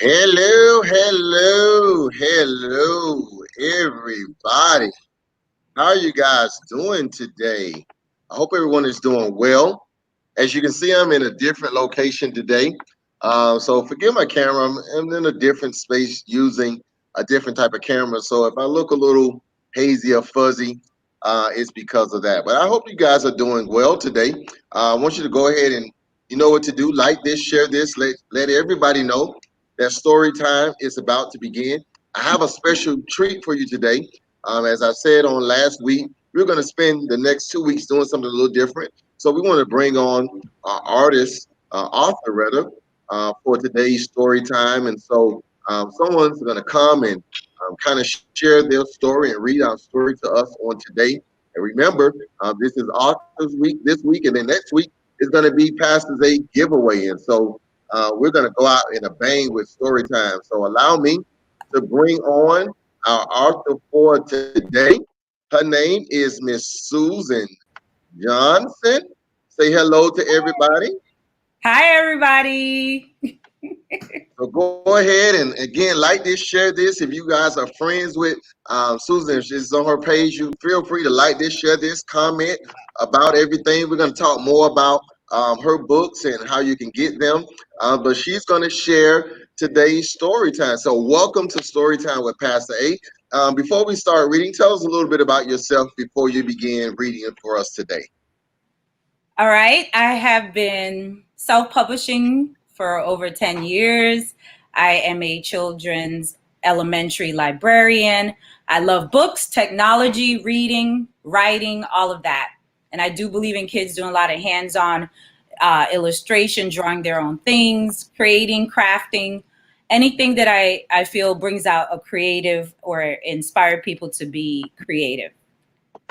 Hello, hello, hello, everybody. How are you guys doing today? I hope everyone is doing well. As you can see, I'm in a different location today. So forgive my camera. I'm in a different space using a different type of camera. So if I look a little hazy or fuzzy, it's because of that. But I hope you guys are doing well today. I want you to go ahead and you know what to do. Like this, share this, let everybody know that story time is about to begin. I have a special treat for you today. As I said on last week, we're going to spend the next 2 weeks doing something a little different. So we want to bring on artist, author rather, for today's story time. And so someone's going to come and kind of share their story and read our story to us on today. And remember, this is Authors Week this week, and then next week is going to be Pastors A giveaway. And so we're going to go out in a bang with story time. So allow me to bring on our author for today. Her name is Miss Susan Johnson. Say hello to everybody. Hi, everybody. So go ahead and again like this, share this. If you guys are friends with Susan, if she's on her page, you feel free to like this, share this, comment about everything. We're going to talk more about her books and how you can get them. But she's going to share today's story time. So welcome to Story Time with Pastor A. Before we start reading, tell us a little bit about yourself before you begin reading it for us today. All right. I have been self-publishing for over 10 years. I am a children's elementary librarian. I love books, technology, reading, writing, all of that. And I do believe in kids doing a lot of hands-on illustration, drawing their own things, creating, crafting, anything that I feel brings out a creative or inspire people to be creative.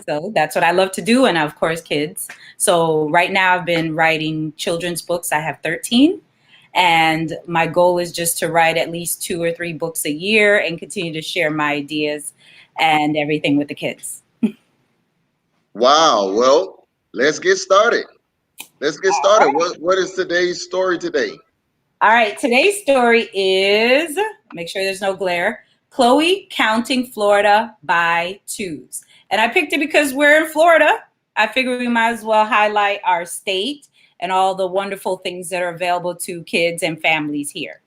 So that's what I love to do. And of course, kids. So right now I've been writing children's books. I have 13. And my goal is just to write at least 2 or 3 books a year and continue to share my ideas and everything with the kids. Wow. Well, let's get started. Let's get started. What is today's story today? All right. Today's story is, make sure there's no glare, Chloe counting Florida by twos. And I picked it because we're in Florida. I figured we might as well highlight our state and all the wonderful things that are available to kids and families here.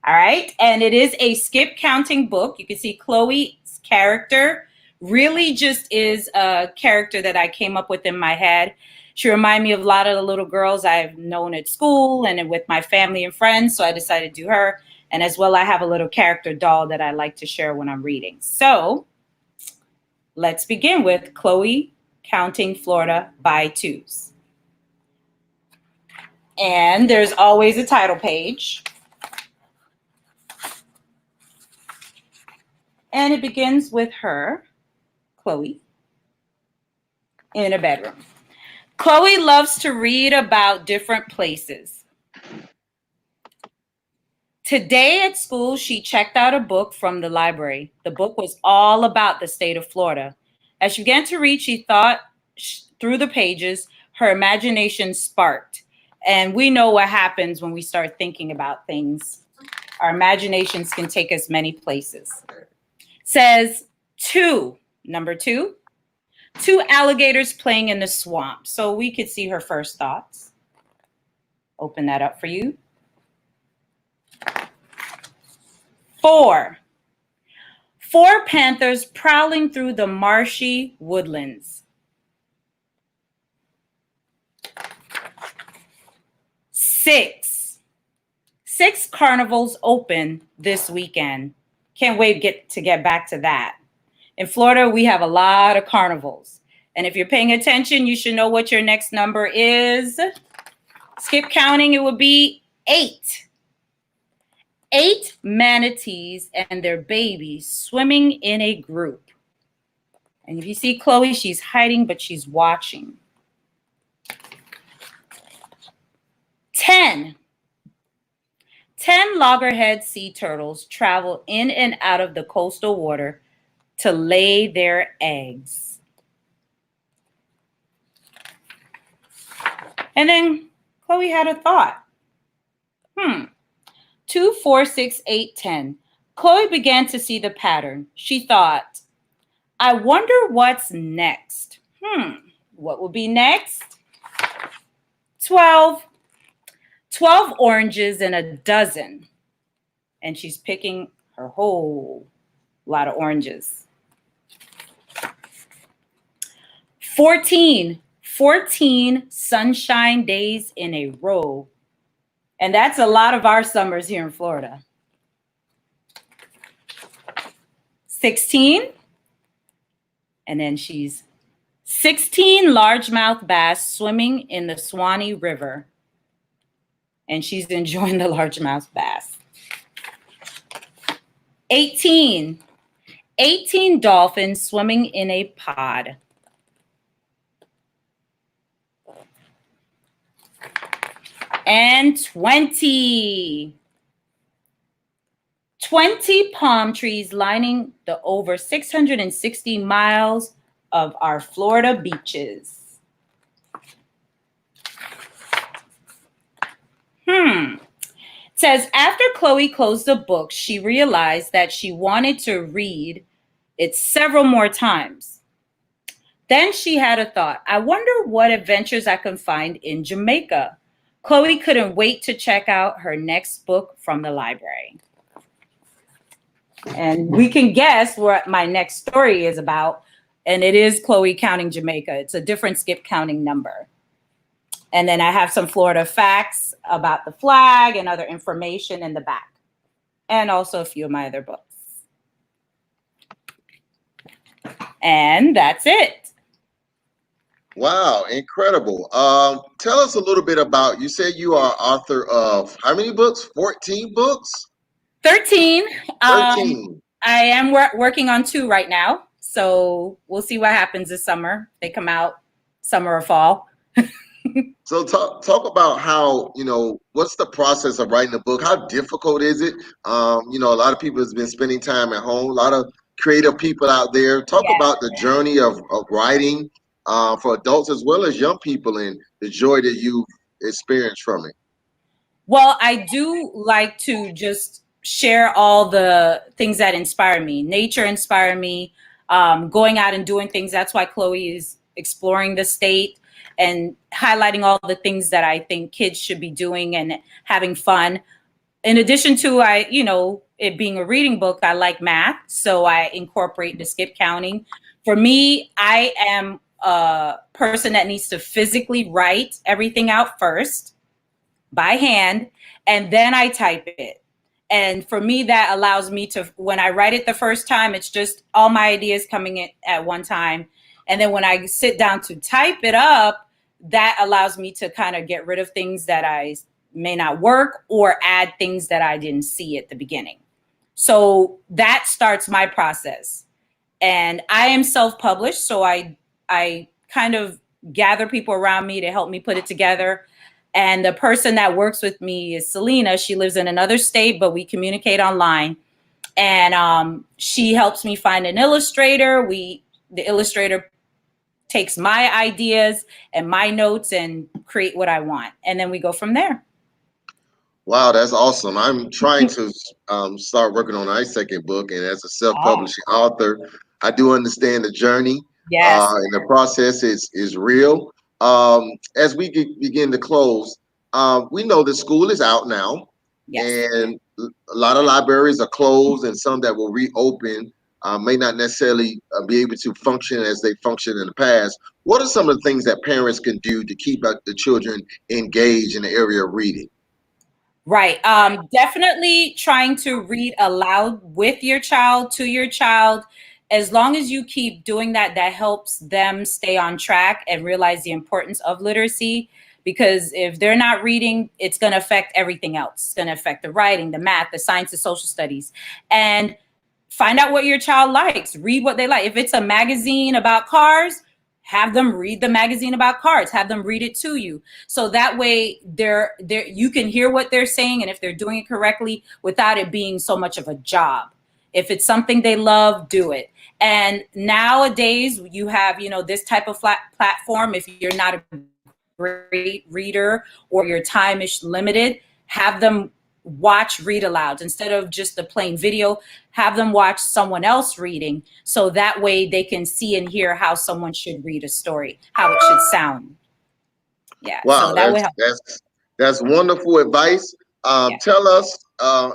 All right. And it is a skip counting book. You can see Chloe's character really just is a character that I came up with in my head. She reminded me of a lot of the little girls I've known at school and with my family and friends. So I decided to do her. And as well, I have a little character doll that I like to share when I'm reading. So let's begin with Chloe counting Florida by twos. And there's always a title page. And it begins with her, Chloe, in a bedroom. Chloe loves to read about different places. Today at school, she checked out a book from the library. The book was all about the state of Florida. As she began to read, she thought through the pages, her imagination sparked. And we know what happens when we start thinking about things. Our imaginations can take us many places. Says number two, 2 alligators playing in the swamp. So we could see her first thoughts. Open that up for you. 4 panthers prowling through the marshy woodlands. 6 carnivals open this weekend. Can't wait to get back to that. In Florida, we have a lot of carnivals. And if you're paying attention, you should know what your next number is. Skip counting, it would be 8. 8 manatees and their babies swimming in a group. And if you see Chloe, she's hiding, but she's watching. 10 loggerhead sea turtles travel in and out of the coastal water to lay their eggs. And then Chloe had a thought. 2, 4, 6, 8, 10. Chloe began to see the pattern. She thought, I wonder what's next. What will be next? 12. 12 oranges and a dozen. And she's picking her whole lot of oranges. 14. 14 sunshine days in a row. And that's a lot of our summers here in Florida. 16. And then she's 16 largemouth bass swimming in the Swanee River. And she's enjoying the largemouth bass. 18. 18 dolphins swimming in a pod. And 20. 20 palm trees lining the over 660 miles of our Florida beaches. It says, after Chloe closed the book, she realized that she wanted to read it several more times. Then she had a thought. I wonder what adventures I can find in Jamaica. Chloe couldn't wait to check out her next book from the library. And we can guess what my next story is about. And it is Chloe counting Jamaica. It's a different skip counting number. And then I have some Florida facts about the flag and other information in the back. And also a few of my other books. And that's it. Wow, incredible. Tell us a little bit about, you said you are author of how many books? 14 books? 13. 13. I am working on 2 right now. So we'll see what happens this summer. They come out summer or fall. So talk about how, what's the process of writing a book? How difficult is it? A lot of people has been spending time at home, a lot of creative people out there. Talk about the journey of writing for adults as well as young people and the joy that you've experienced from it. Well, I do like to just share all the things that inspire me. Nature inspire me, going out and doing things. That's why Chloe is exploring the state and highlighting all the things that I think kids should be doing and having fun. In addition to, it being a reading book, I like math. So I incorporate the skip counting. For me, I am a person that needs to physically write everything out first by hand, and then I type it. And for me, that allows me to, when I write it the first time, it's just all my ideas coming in at one time. And then when I sit down to type it up, that allows me to kind of get rid of things that I may not work or add things that I didn't see at the beginning. So that starts my process. And I am self-published, so I kind of gather people around me to help me put it together. And the person that works with me is Selena. She lives in another state, but we communicate online. And she helps me find an illustrator. The illustrator takes my ideas and my notes and create what I want. And then we go from there. Wow, that's awesome. I'm trying to start working on my second book. And as a self-publishing author, I do understand the journey. Yes. And the process is real. As we begin to close, we know that school is out now. Yes. And a lot of libraries are closed, and some that will reopen may not necessarily be able to function as they functioned in the past. What are some of the things that parents can do to keep the children engaged in the area of reading? Right. Definitely trying to read aloud with your child, to your child. As long as you keep doing that, that helps them stay on track and realize the importance of literacy. Because if they're not reading, it's going to affect everything else. It's going to affect the writing, the math, the science, the social studies. And find out what your child likes. Read what they like. If it's a magazine about cars, have them read the magazine about cars. Have them read it to you. So that way you can hear what they're saying, and if they're doing it correctly without it being so much of a job. If it's something they love, do it. And nowadays you have, this type of platform. If you're not a great reader or your time is limited, have them watch read alouds instead of just the plain video. Have them watch someone else reading, so that way they can see and hear how someone should read a story, how it should sound. Yeah, so Wow, that would that's help. that's that's wonderful advice. Yeah. Tell us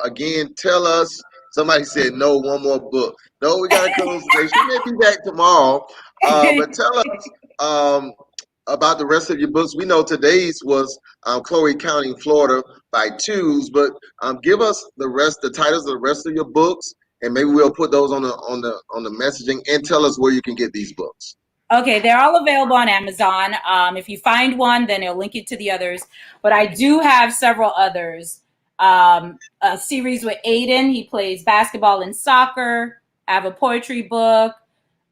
again. Tell us. Somebody said no. One more book. No, we got to close today. She may be back tomorrow. But tell us about the rest of your books. We know today's was Chloe County, Florida by twos, but give us the titles of the rest of your books, and maybe we'll put those on the messaging, and tell us where you can get these books. Okay, they're all available on Amazon. If you find one, then it'll link you to the others. But I do have several others. A series with Aiden, he plays basketball and soccer. I have a poetry book.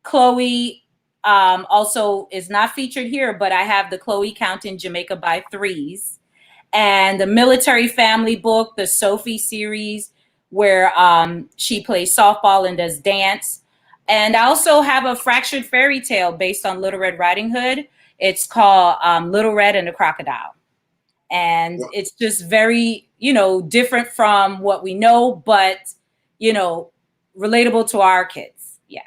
Chloe also is not featured here, but I have the Chloe Counting Jamaica by Threes, and the military family book, the Sophie series, where she plays softball and does dance. And I also have a fractured fairy tale based on Little Red Riding Hood. It's called Little Red and the Crocodile. And it's just very, different from what we know, but, you know, relatable to our kids. Yeah.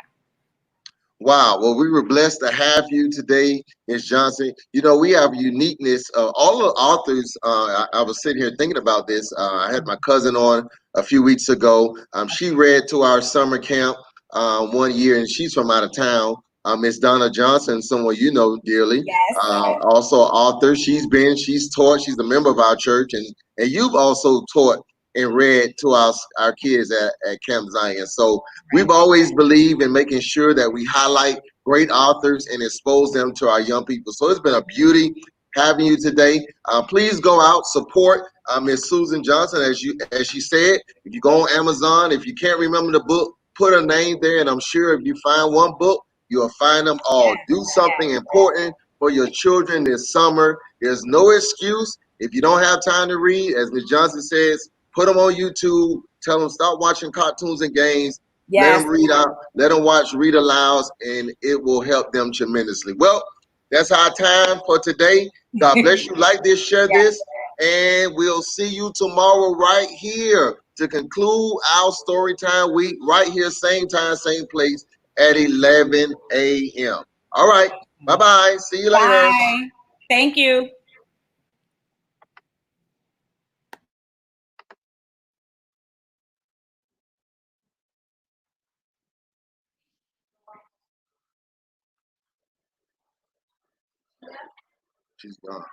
Wow. Well, we were blessed to have you today, Ms. Johnson. We have uniqueness. All the authors, I was sitting here thinking about this. I had my cousin on a few weeks ago. She read to our summer camp one year, and she's from out of town. Miss Donna Johnson, someone you know dearly, Yes. also author. She's taught, she's a member of our church, and you've also taught and read to our kids at Camp Zion. So we've always believed in making sure that we highlight great authors and expose them to our young people. So it's been a beauty having you today. Please go out, support Miss Susan Johnson, as she said. If you go on Amazon, if you can't remember the book, put her name there, and I'm sure if you find one book, you'll find them all. Do something important for your children this summer. There's no excuse. If you don't have time to read, as Ms. Johnson says, put them on YouTube. Tell them stop watching cartoons and games. Let Yes. them read out. Let them watch read alouds, and it will help them tremendously. Well, that's our time for today. God bless you. Like this, share this, and we'll see you tomorrow right here to conclude our story time week. Right here, same time, same place at 11 a.m. All right. Bye bye. See you later. Bye. Thank you. She's gone.